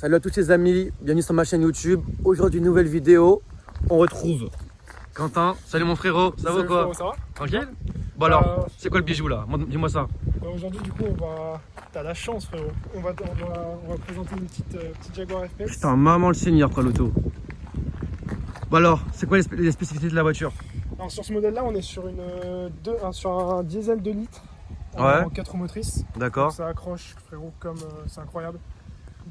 Salut à tous les amis, bienvenue sur ma chaîne YouTube. Aujourd'hui, nouvelle vidéo. On retrouve Quentin. Salut mon frérot, ça va quoi? Ça va? Tranquille? Bon alors, c'est quoi le bijou là? Dis-moi ça. Aujourd'hui, du coup, t'as la chance, frérot. On va présenter une petite Jaguar FPS. Putain, maman le seigneur quoi l'auto. Bon alors, c'est quoi les spécificités de la voiture? Alors sur ce modèle-là, on est sur sur un diesel 2 litres en 4 roues motrices. D'accord. Ça accroche, frérot, comme c'est incroyable.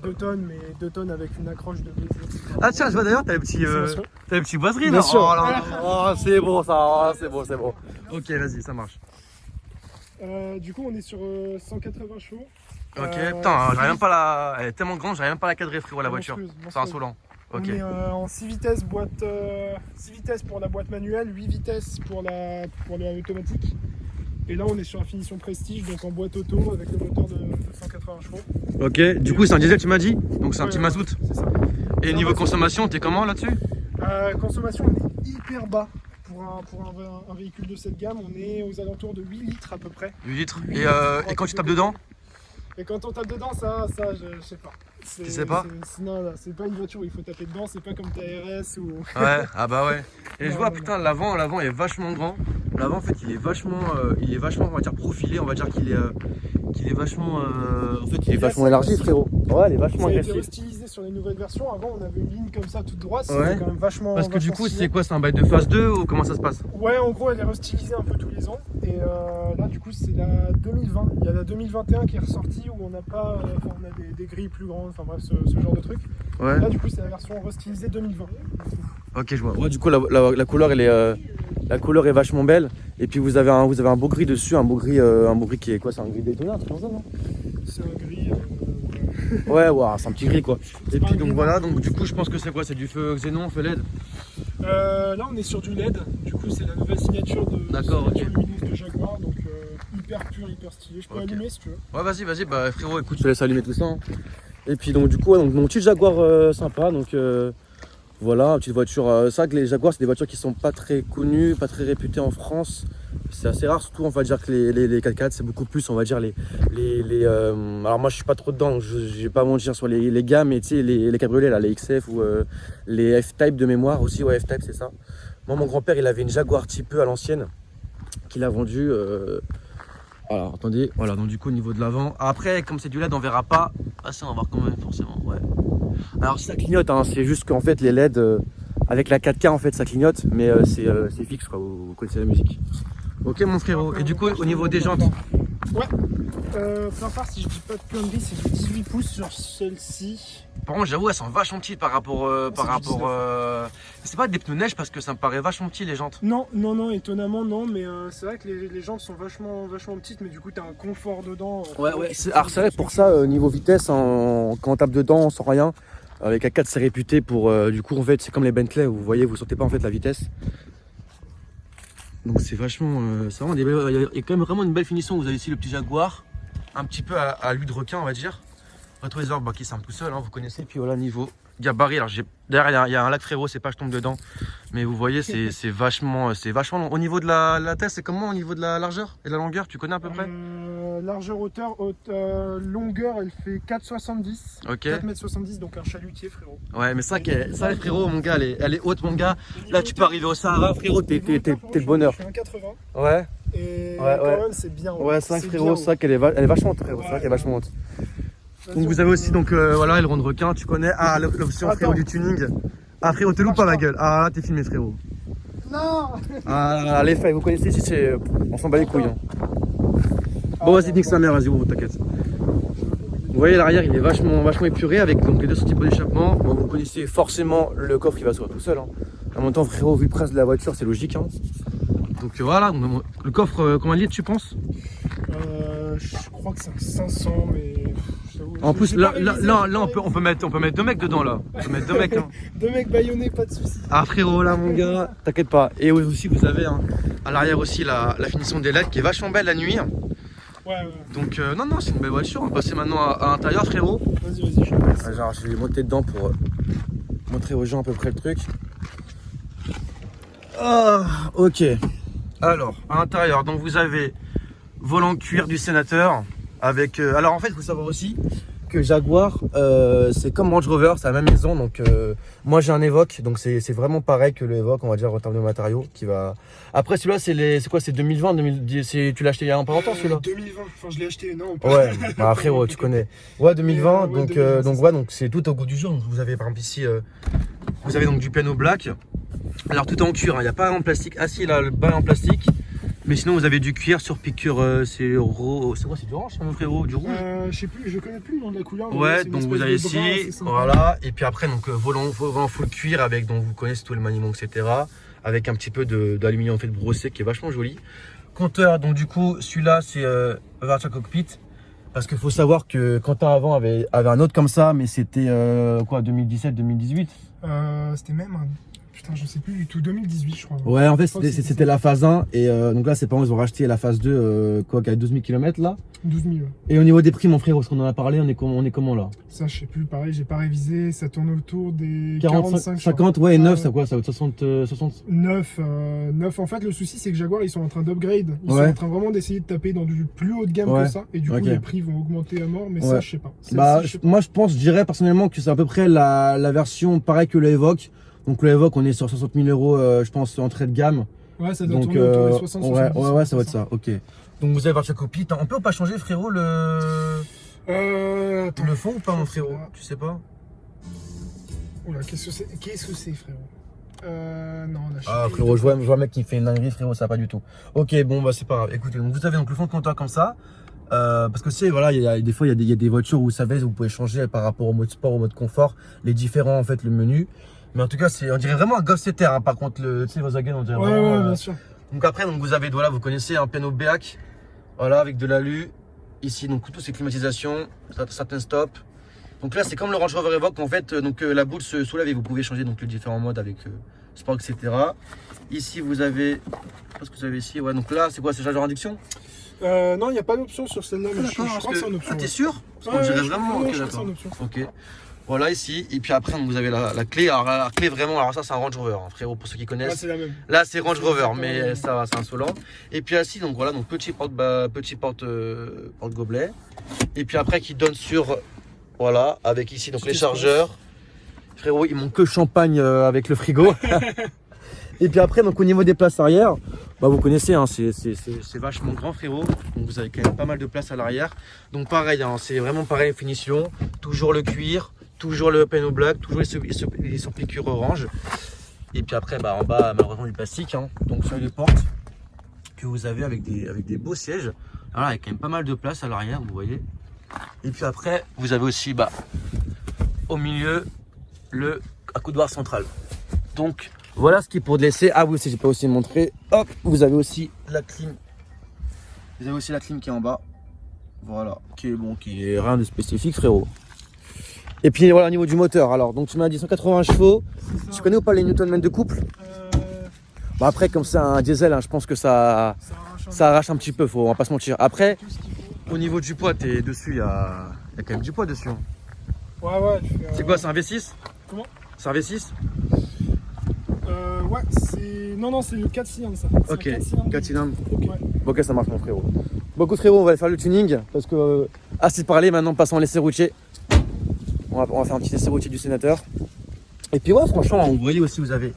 2 tonnes, mais 2 tonnes avec une accroche de plaisir. Ah tiens, je vois d'ailleurs, t'as les petits boiseries Bien là. sûr. Oh, là, oh, c'est bon ça, c'est bon. Ok, vas-y, ça marche. Du coup, on est sur 180 chevaux. Ok, putain, j'arrive même pas la. Elle est tellement grande, j'arrive même pas à la cadrer, frérot, la voiture. Monstrueuse. C'est insolent. Ok. On est en 6 vitesses, 6 vitesses pour la boîte manuelle, 8 vitesses pour la automatique. Et là, on est sur la finition Prestige, donc en boîte auto avec le moteur de 180 chevaux. Ok, du coup, c'est un diesel, tu m'as dit? Donc c'est un petit mazout. C'est ça. Et niveau consommation, t'es comment là-dessus? Consommation, on est hyper bas. Pour un véhicule de cette gamme, on est aux alentours de 8 litres à peu près. 8 litres. Et quand tu tapes dedans? Et quand on tape dedans, ça je sais pas. Tu sais pas? Non, c'est pas une voiture où il faut taper dedans, c'est pas comme ta RS ou... Ouais, ah bah ouais. Et Non, je vois, non, putain, l'avant est vachement grand. L'avant, en fait, il est vachement, on va dire, profilé. On va dire qu'il est vachement, en fait, il est vachement élargi, frérot. Ouais, il est vachement Ça a été agressif. restylisé sur les nouvelles versions. Avant, on avait une ligne comme ça toute droite. Ouais. C'était quand même vachement. Parce que du vachement coup, stylé. c'est quoi? C'est un bail de phase 2 ou comment ça se passe? Ouais, en gros, elle est restylisée un peu tous les ans. Et là, du coup, c'est la 2020. Il y a la 2021 qui est ressortie où on n'a pas, on a des grilles plus grandes. Enfin bref, ce genre de truc. Ouais. Et là, du coup, c'est la version restylisée 2020. Ok, je vois. Ouais, du coup, la couleur, la couleur est vachement belle. Et puis, vous avez un beau gris dessus, un beau gris qui est quoi? C'est un gris Daytona, un truc comme ça, non? C'est un gris. Ouais, c'est un petit gris quoi. Et pas puis un donc gris, voilà, non. donc du coup, je pense que c'est quoi? C'est du feu xénon, feu LED? Là, on est sur du LED. Du coup, c'est la nouvelle signature D'accord, ok. lumineuse de Jaguar. Donc, hyper pur, hyper stylé. Je peux Ok. allumer si tu veux. Ouais, vas-y, bah frérot, écoute, je te laisse allumer tout ça. Hein. Et puis donc du coup, ouais, donc, mon petit Jaguar sympa, donc voilà, une petite voiture. C'est vrai que les Jaguars, c'est des voitures qui sont pas très connues, pas très réputées en France. C'est assez rare, surtout on va dire que les 4x4, c'est beaucoup plus, on va dire alors moi je suis pas trop dedans, donc je vais pas mentir sur les gammes, mais tu sais, les cabriolets là, les XF ou les F-Type de mémoire aussi, ouais, F-Type c'est ça. Moi mon grand-père il avait une Jaguar type E à l'ancienne, qu'il a vendue. Alors attendez, voilà, donc du coup au niveau de l'avant. Après, comme c'est du LED, on verra pas. Ah ça on va voir quand même forcément, ouais. Alors ça clignote, hein, c'est juste qu'en fait les LED avec la 4K en fait ça clignote, mais c'est fixe quoi, vous connaissez la musique. Ok mon frérot, et du coup au niveau des jantes? Ouais, plein phare si je dis pas de conneries, c'est du 18 pouces sur celle-ci. Par contre j'avoue elles sont vachement petites par rapport c'est pas des pneus neige parce que ça me paraît vachement petit les jantes. Non, étonnamment non, mais c'est vrai que les jantes sont vachement petites, mais du coup t'as un confort dedans. Ouais, alors c'est vrai pour ça niveau vitesse, quand on tape dedans sans rien, avec A4 c'est réputé pour du coup en fait c'est comme les Bentley, vous voyez, vous sentez pas en fait la vitesse. Donc c'est vachement, c'est vraiment il y a quand même vraiment une belle finition. Vous avez ici le petit Jaguar, un petit peu à l'huile de requin on va dire. Rétroviseur qui s'arme tout seul, hein, vous connaissez. Puis voilà niveau gabarit, alors derrière il y a un lac frérot, c'est pas je tombe dedans, mais vous voyez c'est vachement long. Au niveau de la tête, c'est comment au niveau de la largeur et de la longueur, tu connais à peu près? Largeur, hauteur, longueur, elle fait 4,70. Ok. 4,70 m, donc un chalutier frérot. Ouais, mais ça frérot, mon gars, elle est haute mon gars. Là tu peux arriver au Sahara frérot, t'es le bonheur. Je suis un 80. Ouais. Et Ouais, quand même c'est bien. Ouais, c'est vrai frérot, c'est vrai qu'elle est vachement haute frérot, c'est vrai qu'elle est vachement haute. Donc vous avez aussi donc voilà aileron de requin, tu connais. Ah l'option frérot du tuning. Ah frérot, te loupe pas ma gueule. Ah là t'es filmé frérot. Non. Ah les failles, vous connaissez si c'est. On s'en bat les couilles. Hein. Bon vas-y nique sa mère, vas-y bon, t'inquiète. Vous voyez l'arrière il est vachement épuré avec donc les deux types d'échappement. Bon, vous connaissez forcément le coffre qui va s'ouvrir tout seul. Hein. En même temps frérot, vu le presse de la voiture, c'est logique. Hein. Donc voilà, le coffre, combien de litres tu penses? Je crois que c'est un 500, mais. En plus, là, on peut mettre 2 mecs dedans là. On peut mettre 2 mecs. Hein. 2 mecs bâillonnés, pas de soucis. Ah frérot, là mon gars, t'inquiète pas. Et aussi, vous avez hein, à l'arrière aussi la finition des LED qui est vachement belle la nuit. Ouais. Donc, non, c'est une belle voiture. On va passer maintenant à l'intérieur, frérot. Vas-y, je te laisse. Genre, je vais monter dedans pour montrer aux gens à peu près le truc. Ah, ok. Alors, à l'intérieur, donc vous avez volant cuir du sénateur avec. Alors en fait, il faut savoir aussi que Jaguar, c'est comme Range Rover, c'est la même maison. Donc, moi j'ai un Evoque, donc c'est vraiment pareil que le Evoque, on va dire en termes de matériaux. Après, celui-là, c'est quoi? C'est 2020, 2010, tu l'as acheté il y a pas longtemps celui-là? 2020, enfin je l'ai acheté, non pas. Ouais, bah après, tu connais. Ouais, 2020, Ouais, donc, 2020, donc c'est tout au goût du jour. Donc, vous avez par exemple ici, vous avez donc du piano black. Alors tout est en cuir, il n'y a pas en plastique. Ah si, là, le bas est en plastique. Mais sinon, vous avez du cuir sur piqûre, c'est quoi? C'est du orange, mon frérot? Du rouge? Je sais plus, je connais plus le nom de la couleur. mais Ouais, c'est une donc espèce vous avez de brun assez ici, sympa. voilà. Et puis après, donc volant full cuir avec, donc vous connaissez tout le maniement, etc. Avec un petit peu d'aluminium en fait brossé qui est vachement joli. Compteur, donc du coup, celui-là, c'est Virtual Cockpit. Parce qu'il faut savoir que Quentin avant avait un autre comme ça, mais c'était quoi, 2017-2018? C'était même un... Putain, je sais plus du tout, 2018 je crois. Ouais, en fait, Je crois que c'était la phase 1. Et donc là, ses parents, ils ont racheté la phase 2, quoi, qui a 12 000 km là. 12 000. Ouais. Et au niveau des prix, mon frère, parce qu'on en a parlé, on est comment là? Ça, je sais plus, pareil, j'ai pas révisé, ça tourne autour des 45, 45, je crois. 50, ouais, et 9, ça quoi? Ça va être 60. 9, en fait, le souci c'est que Jaguar ils sont en train d'upgrade. Ils sont Ouais. en train vraiment d'essayer de taper dans du plus haut de gamme Ouais. que ça. Et du coup, Ok. les prix vont augmenter à mort, mais Ouais. ça, je sais pas. Bah, Celle-ci, je sais pas. moi, je dirais personnellement que c'est à peu près la version pareil que le Evoque. Donc, le Evoque, on est sur 60 000 euros, je pense, entrée de gamme. Ouais, ça doit Donc, tourner autour des 60, ouais, 70. ouais, ça va être ça, ok. Donc, vous avez Virtual Cockpit. On peut pas changer, frérot, Attends. le fond ou pas, mon Je sais frérot? pas. Tu sais pas? Oula, qu'est-ce que c'est, frérot? Non, on a Ah, acheté- frérot, je vois un mec qui fait une dinguerie, frérot, ça va pas du tout. Ok, bon, bah, c'est pas grave. Écoutez, donc, vous avez donc le fond de compteur comme ça. Parce que c'est voilà, des fois il y a des voitures où vous savez, vous pouvez changer par rapport au mode sport, au mode confort, les différents en fait, le menu. Mais en tout cas, on dirait vraiment un Golf CTR, hein, par contre, tu sais, Volkswagen, on dirait Ouais, vraiment. ouais, bien sûr. Donc après, donc vous avez, voilà, vous connaissez un piano BEAC, voilà, avec de l'alu. Ici, donc tout c'est climatisation, certains stop. Donc là, c'est comme le Range Rover Evoque, en fait, donc la boule se soulève et vous pouvez changer donc les différents modes avec sport, etc. Ici, vous avez, je sais pas ce que vous avez ici, ouais, donc là, c'est quoi, c'est chargeur induction? Non, il n'y a pas d'option sur celle-là, mais je crois que c'est en option. Ah, t'es ouais. sûr? Parce qu'on Ouais, dirait je vraiment, crois- ouais, ok, je crois que c'est d'accord. en option. Ok. Voilà ici, et puis après donc, vous avez la clé. Alors la clé vraiment, alors ça c'est un Range Rover, hein, frérot, pour ceux qui Ouais, connaissent. c'est la même. Là c'est Range c'est Rover, exactement mais la même. ça c'est insolent. Et puis ici donc voilà, donc petit porte gobelet. Et puis après qui donne sur, voilà, avec ici donc Petit les espace. chargeurs. Frérot, il manque que champagne avec le frigo. Et puis après donc au niveau des places arrière, bah vous connaissez, hein, c'est vachement grand, frérot. Donc vous avez quand même pas mal de place à l'arrière. Donc pareil, hein, c'est vraiment pareil finition, toujours le cuir, toujours le piano black, toujours les surpiqûres orange. Et puis après bah en bas malheureusement du plastique, hein. Donc sur les portes que vous avez avec des beaux sièges. Alors là, il y a quand même pas mal de place à l'arrière, vous voyez. Et puis après vous avez aussi bah au milieu le accoudoir central. Donc voilà ce qui est pour laisser. Ah oui, aussi, j'ai pas aussi montré. Hop, vous avez aussi la clim. Vous avez aussi la clim qui est en bas. Voilà, qui est rien de spécifique, frérot. Et puis voilà, au niveau du moteur. Alors, donc tu m'as dit 180 chevaux. C'est ça. Tu connais ou pas les Newton-mètres de couple? Bah après, comme c'est un diesel, hein, je pense que ça arrache un petit peu. On va pas se mentir. Après, tout ce qu'il faut. au niveau du poids, t'es dessus. Il y a quand même du poids dessus. Hein. Ouais, tu fais, C'est quoi? C'est un V6? Comment? C'est un V6? Ouais, c'est. Non, c'est le 4 cylindres ça. C'est un Ok, 4 cylindres. 4 cylindres. Ok. Ouais. Ok, ça marche mon frérot. Bon écoute frérot, on va aller faire le tuning parce que assez parlé, maintenant passons à l'essai routier. On va faire un petit essai routier du sénateur. Et puis ouais, franchement, vous voyez aussi, vous avez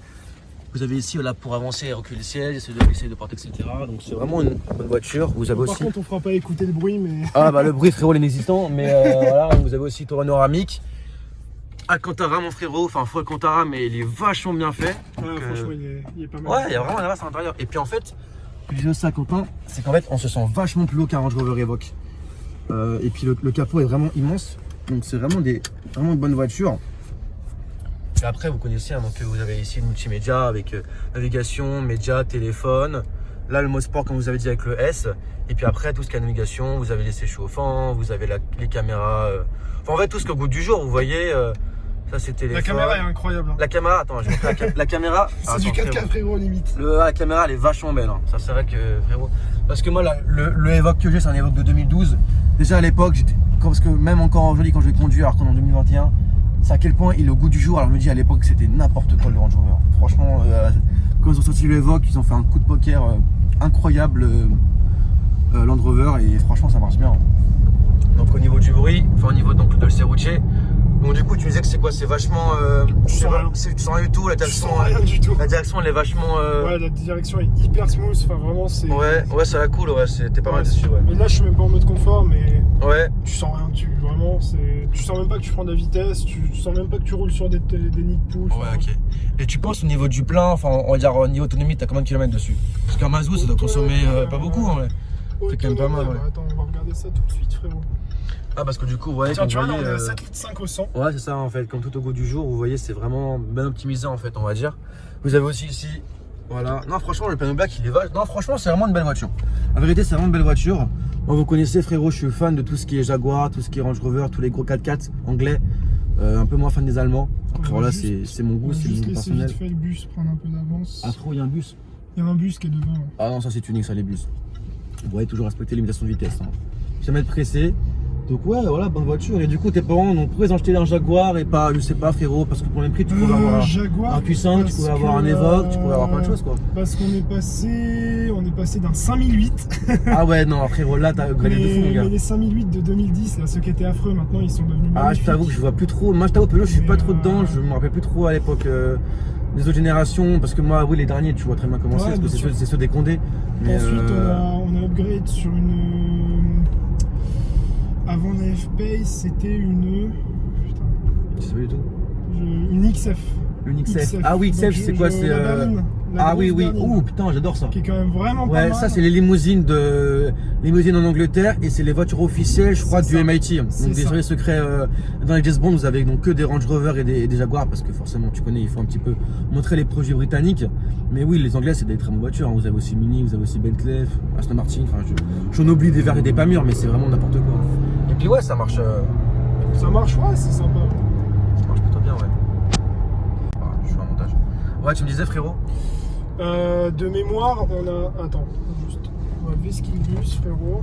ici là pour avancer et reculer le siège, essayer de porter, etc. Donc c'est vraiment une bonne voiture. Vous avez Par aussi. contre, on fera pas écouter le bruit, mais. Ah bah le bruit frérot, il est inexistant, mais voilà, vous avez aussi tour panoramique. Alcantara mon frérot, enfin faux Alcantara, mais il est vachement bien fait. Ouais, Donc, franchement, il est pas mal. ouais, il y a vraiment la race à l'intérieur. Et puis en fait, je disais aussi à Quentin, c'est qu'en fait, on se sent vachement plus haut qu'un Range Rover Evoque. Et puis le capot est vraiment immense. Donc c'est vraiment une bonne voiture. Et après, vous connaissez, hein, donc vous avez ici le multimédia avec navigation, média, téléphone. Là, le mode sport, comme vous avez dit, avec le S. Et puis après, tout ce qui est navigation, vous avez les chauffants, vous avez les caméras. Enfin, en fait, tout ce qu'au goût du jour, vous voyez. Ça, c'est téléphone. La caméra est incroyable. Hein. La caméra, attends, je vais montrer la caméra. C'est du 4K frérot limite. La caméra, elle est vachement belle. Hein. Ça, c'est vrai que frérot. Parce que moi, le Evoque que j'ai, c'est un Evoque de 2012. Déjà à l'époque, parce que même encore aujourd'hui, quand je vais conduire, alors qu'on est en 2021, c'est à quel point il est au goût du jour. Alors je me dis à l'époque, c'était n'importe quoi le Range Rover. Franchement, quand ils ont sorti le Evoque, ils ont fait un coup de poker incroyable Land Rover et franchement, ça marche bien. Donc au niveau du bruit, enfin au niveau donc, de le serruchet. Donc du coup tu disais que c'est quoi? C'est vachement... tu sens rien du tout, la direction, rien du tout. La direction elle est vachement... Ouais, la direction est hyper smooth, enfin vraiment c'est... Ouais, ça la cool, ouais, t'es pas mal dessus, ouais. Mais là je suis même pas en mode confort, mais ouais. Tu sens rien dessus, vraiment, tu sens même pas que tu prends de la vitesse, tu sens même pas que tu roules sur des nids de poules. Ouais, ok. Et tu penses au niveau du plein, enfin on va dire au niveau autonomie, t'as combien de kilomètres dessus? Parce qu'un mazout ça doit consommer pas beaucoup, en vrai. C'est quand même pas mal, ouais. Attends, on va regarder ça tout de suite, frérot. Ah, parce que du coup, ouais. Tiens, tu vois, là on est à 7,5 litres au 100. Ouais, c'est ça en fait, comme tout au goût du jour, vous voyez, c'est vraiment bien optimisé en fait, on va dire. Vous avez aussi ici, voilà. Non, franchement, le Piano Black, il est vache. Non, franchement, c'est vraiment une belle voiture. La vérité, c'est vraiment une belle voiture. Moi, vous connaissez, frérot, je suis fan de tout ce qui est Jaguar, tout ce qui est Range Rover, tous les gros 4x4 anglais. Un peu moins fan des Allemands. Après, voilà, c'est mon goût, c'est mon goût personnel. Vite fait le bus, prendre un peu d'avance. Ah, trop, il y a un bus. Il y a un bus qui est devant. Ouais. Ah non, ça c'est unique, ça, les bus. Vous voyez, toujours respecter les limitations de vitesse. Hein. Jamais être pressé. Donc ouais, voilà, bonne voiture. Et du coup, tes parents, donc pourquoi ils ont acheté un Jaguar et pas, je sais pas, frérot, parce que pour le même prix, tu pouvais avoir un Q5, tu pouvais avoir un Evoque, tu pouvais avoir plein de choses, quoi. Parce qu'on est passé d'un 5008. Ah ouais, non, frérot, là, t'as upgradé de fou, mon gars. Mais les 5008 de 2010, là, ceux qui étaient affreux, maintenant, ils sont devenus magnifiques. Ah, je t'avoue que je vois plus trop. Moi, je t'avoue, Peugeot, je suis pas trop dedans. Je me rappelle plus trop à l'époque des autres générations. Parce que moi, oui, les derniers, tu vois très bien comment c'est. Parce que c'est ceux des Condé. Mais ensuite, on a upgrade sur une. Avant la F-Pace, c'était une. Putain. Je sais pas du tout. Une XF. Une XF. Ah oui, XF, c'est quoi? C'est. Ah oui, oui. Ouh, putain, j'adore ça. Qui est quand même vraiment pas mal. Ouais, ça, c'est les limousines en Angleterre et c'est les voitures officielles, je crois, du MIT. Donc, des services secrets dans les James Bond, vous avez donc que des Range Rover et des Jaguars parce que forcément, tu connais, il faut un petit peu montrer les produits britanniques. Mais oui, les Anglais, c'est des très bonnes voitures. Vous avez aussi Mini, vous avez aussi Bentley, Aston Martin. Enfin, j'en oublie des verts et des pas mûrs, mais c'est vraiment n'importe quoi. Et puis, ouais, ça marche. Ça marche, ouais, c'est sympa. Ça marche plutôt bien, ouais. Ah, je fais un montage. Ouais, tu me disais, frérot? De mémoire, on a. Attends, juste. On va Vesquilbus, frérot.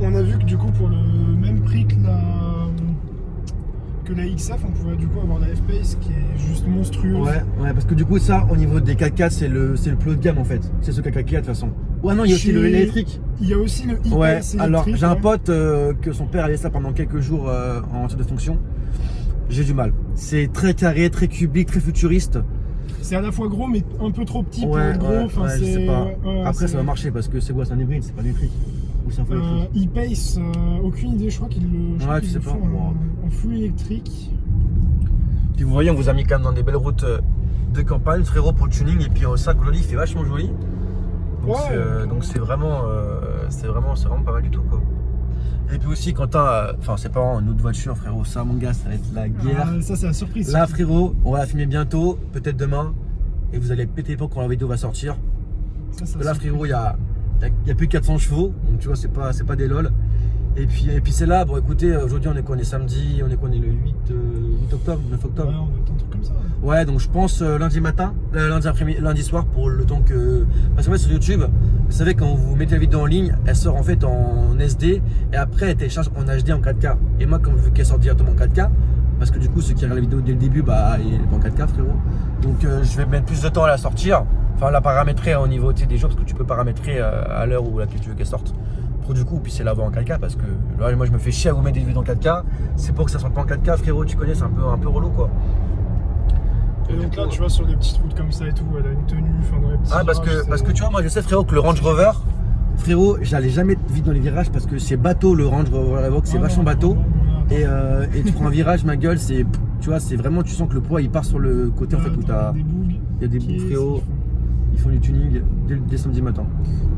On a vu que du coup, pour le même prix que la XF, on pouvait du coup avoir la F-Pace qui est juste monstrueuse. Ouais, parce que du coup, ça, au niveau des 4x4, c'est le plus haut de gamme en fait. C'est ce 4x4 de toute façon. Ouais, non, il y a aussi l'électrique. Il y a aussi le e-Pace. Ouais, alors j'ai un pote que son père a laissé ça pendant quelques jours en état de fonction. J'ai du mal. C'est très carré, très cubique, très futuriste. C'est à la fois gros mais un peu trop petit pour être gros. Enfin, je sais pas. Après ça va marcher parce que c'est quoi? C'est un hybride, c'est pas électrique. Ou c'est un full électrique? E-Pace, aucune idée, je crois qu'ils le font en full électrique. Puis vous voyez, on vous a mis quand même dans des belles routes de campagne, frérot, pour le tuning. Et puis ça, joli, il fait vachement joli. Donc c'est vraiment pas mal du tout, quoi. Et puis aussi quand t'as, enfin c'est pas une autre voiture, frérot, ça mon gars, ça va être la guerre. Ça c'est la surprise. Là frérot, on va la filmer bientôt, peut-être demain, et vous allez péter les plombs quand la vidéo va sortir. Là frérot, il y a plus de 400 chevaux, donc tu vois c'est pas des lol. Et puis c'est là, bon écoutez, aujourd'hui on est samedi, on est le 8 octobre, 9 octobre. Ouais, on doit être un truc comme ça. Ouais, donc je pense lundi matin, lundi soir pour le temps que... Parce qu'en fait sur YouTube, vous savez quand vous mettez la vidéo en ligne, elle sort en fait en SD et après elle télécharge en HD en 4K. Et moi comme vu qu'elle sort directement en 4K, parce que du coup ceux qui regardent la vidéo dès le début, bah il est pas en 4K frérot. Donc je vais mettre plus de temps à la sortir, enfin la paramétrer au niveau des jours parce que tu peux paramétrer à l'heure où tu veux qu'elle sorte. Pour du coup, puis c'est la voir en 4K parce que là, moi je me fais chier à vous mettre des vidéos en 4K. C'est pour que ça sorte pas en 4K, frérot, tu connais, c'est un peu relou quoi. Et donc là, tu vois, sur des petites routes comme ça et tout, elle a une tenue, enfin dans les petits virages, parce que tu vois, moi je sais, frérot, que le Range Rover, frérot, j'allais jamais vite dans les virages parce que c'est bateau le Range Rover Evoque, c'est vachement bateau. Et tu prends un virage, ma gueule, c'est, tu vois, c'est vraiment, tu sens que le poids il part sur le côté en fait où t'as. Il y a des bougs, frérot. Ils font du tuning dès samedi matin.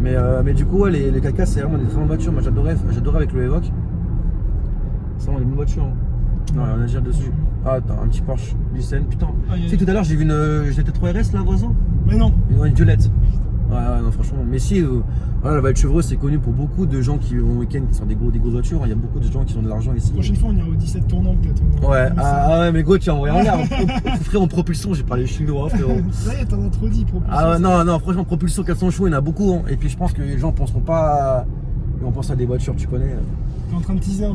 Mais du coup, ouais, les 4K, c'est vraiment des très bonnes voitures. Moi, j'adorais avec le Evoque. C'est vraiment des bonnes voitures. Hein. Non, on a gère dessus. Ah, attends, un petit Porsche Lycène. Putain. Tu sais, tout à l'heure, j'ai vu une GT3 RS là, voisin. Mais non. Une violette. Ouais, non, franchement. Mais si, voilà, la Vallée de Chevreuse, c'est connu pour beaucoup de gens qui vont au week-end, qui sont des grosses voitures. Il y a beaucoup de gens qui ont de l'argent ici. La prochaine fois, on ira au 17 tournant peut-être. Ouais, ouais, mais go, tiens, regarde. Frère, en propulsion, j'ai parlé chinois, frérot. Ça y est, t'en as trop dit, propulsion. Ah ouais, non, franchement, propulsion 400 chevaux, il y en a beaucoup. Hein. Et puis, je pense que les gens penseront pas. Ils vont penser à des voitures, tu connais. T'es en train de teaser un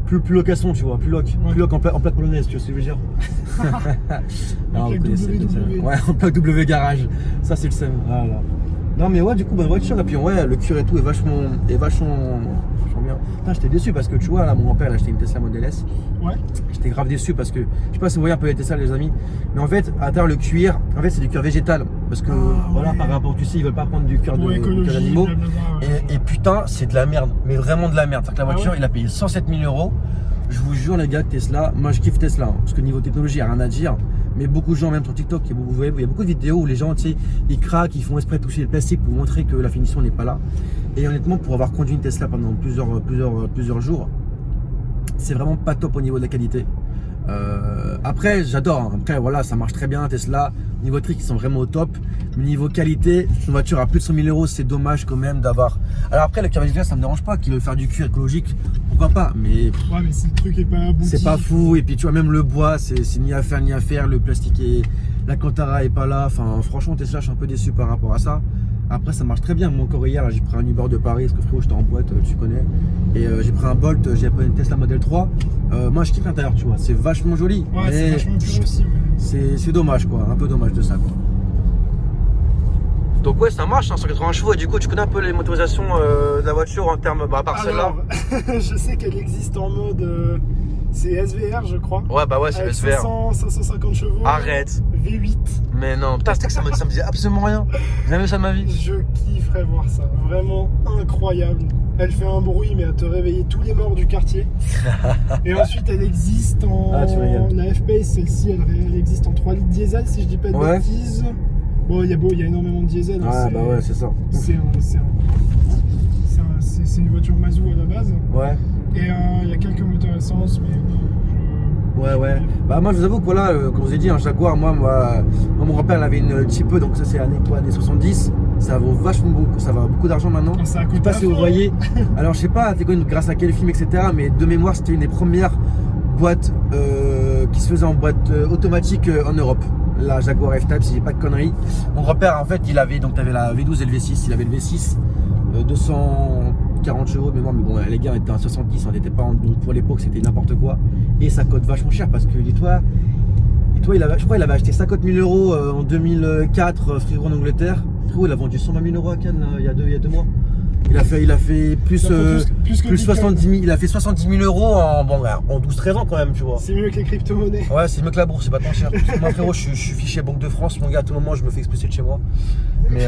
plus location, tu vois, plus loc en plaque polonaise, tu vois ce que je veux dire. En plaque WW. Ouais, en plaque W garage, ça c'est le seum, voilà. Non mais ouais, du coup bonne voiture, et puis ouais, le cuir et tout est vachement bien. Putain, j'étais déçu parce que tu vois là, mon grand-père il a acheté une Tesla Model S. Ouais. J'étais grave déçu parce que, je sais pas si vous voyez un peu les Tesla les amis, mais en fait à l'intérieur le cuir, en fait c'est du cuir végétal, parce que voilà, ouais. par rapport, tu sais, ils veulent pas prendre du cuir Écologie, d'animaux, blablabla. et putain c'est de la merde, mais vraiment de la merde. C'est-à-dire que la voiture, ouais. il a payé 107 000 euros. Je vous jure les gars, Tesla, moi je kiffe Tesla, hein, parce que niveau technologie, il n'y a rien à dire. Mais beaucoup de gens, même sur TikTok, vous voyez, il y a beaucoup de vidéos où les gens, tu sais, ils craquent, ils font exprès de toucher le plastique pour montrer que la finition n'est pas là. Et honnêtement, pour avoir conduit une Tesla pendant plusieurs jours, c'est vraiment pas top au niveau de la qualité. Après, j'adore, hein. Après, voilà, ça marche très bien, Tesla. Niveau trick, ils sont vraiment au top. Mais niveau qualité, une voiture à plus de 100 000 euros, c'est dommage quand même d'avoir. Alors après, le cuir végétal, ça me dérange pas. Qu'ils veulent faire du cuir écologique, pourquoi pas. Mais ouais, mais si le truc est pas abouti. c'est pas fou. Et puis, tu vois, même le bois, c'est ni à faire ni à faire. Le plastique est. La Cantara est pas là. Enfin, franchement, Tesla, je suis un peu déçu par rapport à ça. Après, ça marche très bien. Moi, encore hier, j'ai pris un Uber de Paris, parce que frérot, j'étais en boîte, tu connais. Et j'ai pris un Bolt, j'ai pris une Tesla Model 3. Moi, je kiffe l'intérieur, tu vois. C'est vachement joli. Ouais, c'est vachement pur aussi. Ouais. C'est dommage, quoi. Un peu dommage de ça, quoi. Donc, ouais, ça marche, hein, 180 chevaux. Et du coup, tu connais un peu les motorisations de la voiture en termes, à part celle-là. Je sais qu'elle existe en mode. C'est SVR, je crois. Ouais, bah ouais, c'est le SVR. 550 chevaux. Arrête. V8. Mais non, putain, c'était que ça me disait absolument rien. J'ai jamais vu ça de ma vie. Je kifferais voir ça. Vraiment incroyable. Elle fait un bruit, mais à te réveiller tous les morts du quartier. Et ensuite, elle existe en. Ah, tu rigoles. La F-Pace, celle-ci, elle existe en 3 litres diesel, si je dis pas de bêtises. Bon, il y a énormément de diesel. Ouais, hein, bah ouais, c'est ça. C'est une voiture Mazou à la base. Ouais. Et il y a quelques moteurs essence, mais Ouais. Bah moi je vous avoue que voilà, comme je vous ai dit, un Jaguar, moi mon grand-père avait une Type, donc ça c'est années 70. Ça vaut vachement beaucoup, ça va beaucoup d'argent maintenant. ça a Je sais coûté pas si vous voyez. Alors je sais pas, t'es connu grâce à quel film, etc. Mais de mémoire, c'était une des premières boîtes qui se faisait en boîte automatique en Europe. La Jaguar F-Type, si j'ai pas de conneries. Mon grand-père en fait, il avait, donc t'avais la V12 et le V6, il avait le V6, 240 chevaux de mémoire, mais bon, les gars étaient à 70, on n'était pas en, donc pour l'époque c'était n'importe quoi. Et ça coûte vachement cher parce que dis-toi, je crois qu'il avait acheté 50 000 euros en 2004, frérot, en Angleterre. Frérot, il a vendu 120 000 euros à Cannes là, il y a deux mois. Il a fait plus 70 000, il a fait 70 000 euros en 12-13 ans quand même, tu vois. C'est mieux que les crypto-monnaies. Ouais, c'est mieux que la bourse, c'est pas tant cher. Moi frérot, je suis fiché Banque de France, mon gars, à tout moment je me fais expulser de chez moi. Mais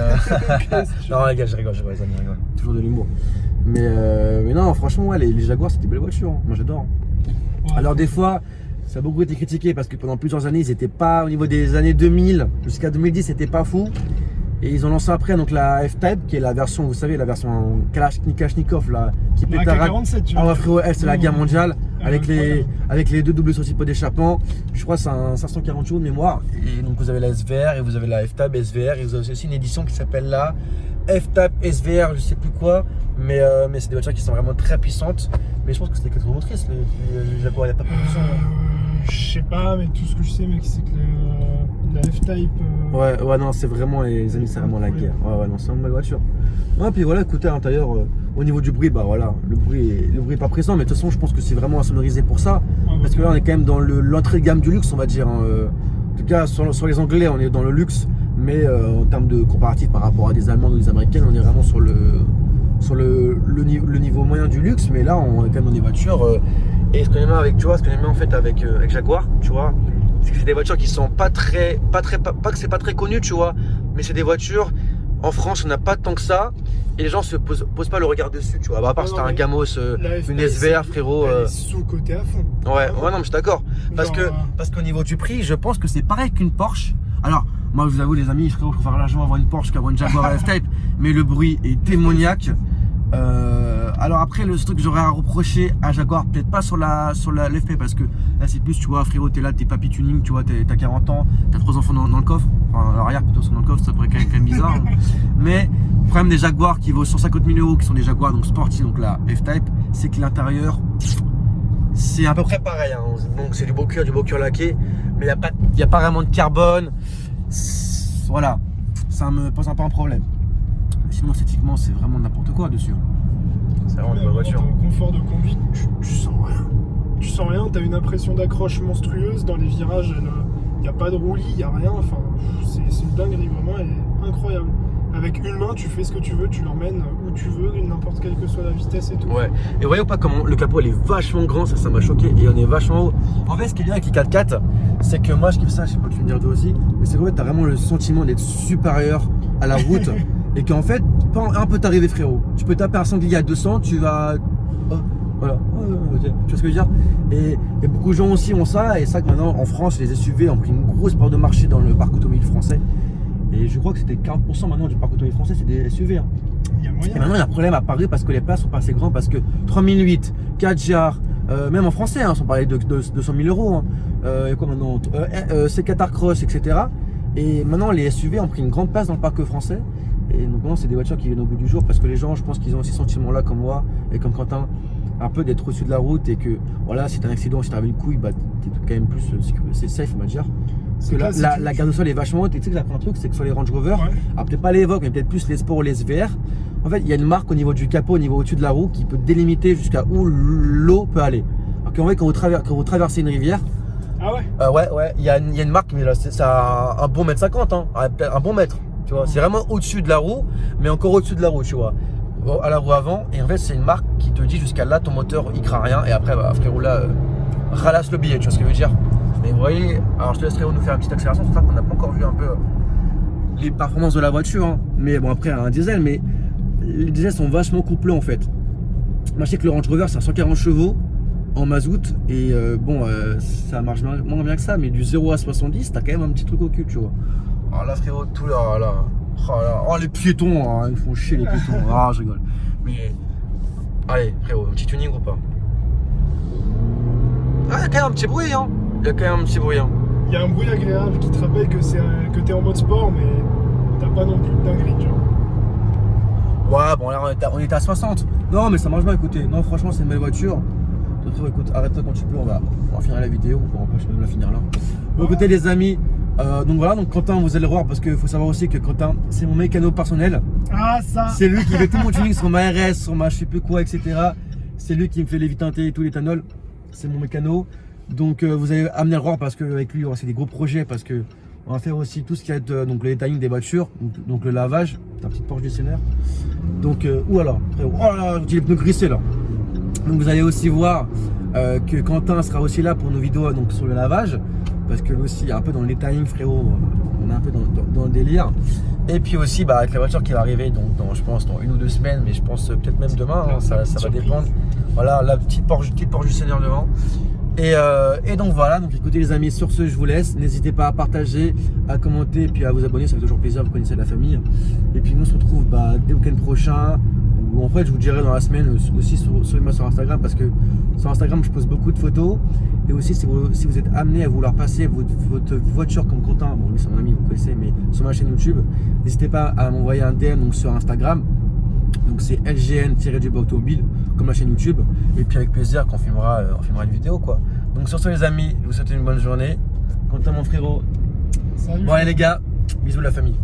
non les gars, je rigole les amis, je rigole. Toujours de l'humour. Mais non, franchement, ouais, les Jaguars c'était des belles voitures, hein. Moi j'adore. Ouais. Alors des fois, ça a beaucoup été critiqué parce que pendant plusieurs années, ils étaient pas au niveau des années 2000 jusqu'à 2010, c'était pas fou. Et ils ont lancé après donc la F-Type qui est la version, vous savez, la version Kalachnikov là, qui pète à rate. Ah ouais frérot, elle c'est la guerre mondiale avec les deux doubles saucissons d'échappement. Je crois que c'est un 540 chevaux de mémoire. Et donc vous avez la SVR et vous avez la F-Type SVR et vous avez aussi une édition qui s'appelle la F-Type SVR, je sais plus quoi. Mais c'est des voitures qui sont vraiment très puissantes. Mais je pense que c'était 4 motrices, le Jaguar, il n'y a pas de production. Je sais pas, mais tout ce que je sais, mec, c'est que la F-Type. Ouais, non, c'est vraiment, les amis, c'est vraiment la guerre. Ouais, non, c'est une belle voiture. Ouais, puis voilà, écoutez, à l'intérieur, au niveau du bruit, bah voilà, le bruit est pas présent, mais de toute façon, je pense que c'est vraiment insonorisé pour ça. Parce que là, on est quand même dans l'entrée de gamme du luxe, on va dire. Hein. En tout cas, sur les Anglais, on est dans le luxe, mais en termes de comparatif par rapport à des Allemandes ou des Américaines, on est vraiment sur le niveau moyen du luxe, mais là, on est quand même dans des voitures. Et ce qu'on aime avec, tu vois, ce qu'on aime en fait avec Jaguar, tu vois, c'est que c'est des voitures qui sont pas que c'est pas très connu, tu vois, mais c'est des voitures, en France, on n'a pas tant que ça, et les gens se posent pas le regard dessus, tu vois. Bah, à part si t'as un Gamos, une SVR, frérot. Elle est sous-côté à fond. Ouais, non, mais je suis d'accord. Parce qu'au niveau du prix, je pense que c'est pareil qu'une Porsche. Alors, moi, je vous avoue, les amis, frérot, je préfère largement avoir une Porsche qu'avoir une Jaguar F-Type, mais le bruit est démoniaque. Alors après, le truc que j'aurais à reprocher à Jaguar, peut-être pas sur l'FP, parce que là c'est plus, tu vois, frérot, t'es là, t'es papy tuning, tu vois, t'as 40 ans, t'as 3 enfants dans le coffre, enfin à l'arrière plutôt sont dans le coffre, ça pourrait quand même bizarre. Hein. Mais le problème des Jaguars qui vaut 150 000 euros, qui sont des Jaguars donc sportifs, donc la F-Type, c'est que l'intérieur c'est à peu près pareil, hein. Donc c'est du beau cuir laqué, mais il n'y a pas vraiment de carbone. Voilà, ça me pose un peu un problème. Sinon esthétiquement c'est vraiment n'importe quoi dessus. C'est vraiment une bonne voiture. Confort de conduite, tu sens rien. Tu sens rien, t'as une impression d'accroche monstrueuse dans les virages, il n'y a pas de roulis, il n'y a rien, enfin c'est une dinguerie, vraiment elle est incroyable. avec une main, tu fais ce que tu veux, tu l'emmènes où tu veux, n'importe quelle que soit la vitesse et tout. Ouais. Et voyez ou pas comment le capot, il est vachement grand, ça m'a choqué. Et on est vachement haut. En fait, ce qui est bien avec les 4x4, c'est que moi, je kiffe ça, je sais pas, tu veux me dire toi aussi, mais c'est qu'en fait, t'as vraiment le sentiment d'être supérieur à la route. Et qu'en fait, un peu t'arriver, frérot. Tu peux taper à 100 giga à 200, tu vas. Oh, voilà. Tu vois ce que je veux dire? Et beaucoup de gens aussi ont ça. Et ça, que maintenant, en France, les SUV ont pris une grosse part de marché dans le parc automobile français. Et je crois que c'était 40% maintenant du parc automobile français, c'est des SUV. Hein. Il y a moyen. Et maintenant, il y a un problème à Paris parce que les places sont pas assez grandes. Parce que 3008, 4 GR, même en français, hein, sans parler de 200 000 euros. Hein. Et quoi maintenant C4 Cross, etc. Et maintenant, les SUV ont pris une grande place dans le parc français. Et donc maintenant, c'est des voitures qui viennent au bout du jour parce que les gens, je pense qu'ils ont aussi ce sentiment-là, comme moi et comme Quentin, un peu d'être au-dessus de la route et que voilà, si t'as un accident, si t'as une couille, bah t'es quand même plus c'est safe, on va dire. Parce que la garde au sol est vachement haute. Et tu sais que j'ai appris un truc, c'est que sur les Range Rover, alors peut-être pas les Evoque, mais peut-être plus les Sport ou les SVR, en fait, il y a une marque au niveau du capot, au niveau au-dessus de la roue, qui peut délimiter jusqu'à où l'eau peut aller. Alors qu'en vrai, quand vous traversez une rivière, ouais, il y a une marque, mais là, c'est un bon mètre 50, hein, un bon mètre. Tu vois, c'est vraiment au-dessus de la roue, mais encore au-dessus de la roue, tu vois, à la roue avant. Et en fait, c'est une marque qui te dit jusqu'à là, ton moteur, il craint rien. Et après, bah, frérot, là, ralasse le billet, tu vois ce que je veux dire. Mais vous voyez, alors je te laisserai nous faire une petite accélération, c'est ça qu'on n'a pas encore vu un peu les performances de la voiture. Hein. Mais bon, après, un diesel, mais les diesels sont vachement couplés en fait. Moi, je sais que le Range Rover, c'est à 140 chevaux en mazout. Et ça marche moins bien que ça, mais du 0 à 70, t'as quand même un petit truc au cul, tu vois. Alors là, frérot, tout là. Oh, les piétons, hein, ils me font chier les piétons. Ah, je rigole. Mais allez, frérot, un petit tuning ou pas? Ah, il y a quand même un petit bruit, hein. Il y a quand même un petit bruit, hein. Il y a un bruit agréable qui te rappelle que t'es en mode sport, mais t'as pas non plus de dinguerie, tu vois. Ouais, bon, là, on était à 60. Non, mais ça marche bien, écoutez. Non, franchement, c'est une belle voiture. Écoute, arrête-toi quand tu peux, on va finir la vidéo. Bon, après, je peux même la finir là. Bon, écoutez, les amis. Donc voilà, donc Quentin, vous allez le voir parce qu'il faut savoir aussi que Quentin, c'est mon mécano personnel. Ah, ça. C'est lui qui fait tout mon tuning sur ma RS, sur ma je sais plus quoi, etc. C'est lui qui me fait les vitantés et tout, l'éthanol. C'est mon mécano. Donc vous allez amener le voir parce qu'avec lui, c'est des gros projets parce que on va faire aussi tout ce qui va être donc le detailing des voitures, donc le lavage, ta petite Porsche du Seigneur. Donc, ou alors, oh là, j'ai les pneus grissés là. Donc vous allez aussi voir que Quentin sera aussi là pour nos vidéos donc, sur le lavage. Parce que lui aussi, un peu dans le detailing, frérot, on est un peu dans le délire. Et puis aussi, bah, avec la voiture qui va arriver, donc je pense dans 1 ou 2 semaines, mais je pense peut-être même demain, hein, ça va dépendre. Voilà, la petite Porsche du Seigneur devant. Et donc voilà, donc écoutez les amis, sur ce je vous laisse. N'hésitez pas à partager, à commenter, puis à vous abonner, ça fait toujours plaisir, vous connaissez la famille. Et puis nous on se retrouve dès le week-end prochain. Ou en fait je vous dirai dans la semaine aussi suivez-moi sur Instagram parce que sur Instagram je pose beaucoup de photos. Et aussi si vous êtes amené à vouloir passer votre voiture comme Quentin, bon lui c'est mon ami, vous connaissez, mais sur ma chaîne YouTube, n'hésitez pas à m'envoyer un DM donc, sur Instagram. Donc c'est LGN-du automobile comme la chaîne YouTube. Et puis avec plaisir qu'on filmera une vidéo quoi. Donc sur ce les amis, je vous souhaite une bonne journée. Quentin mon frérot. Salut. Bon allez les gars, bisous la famille.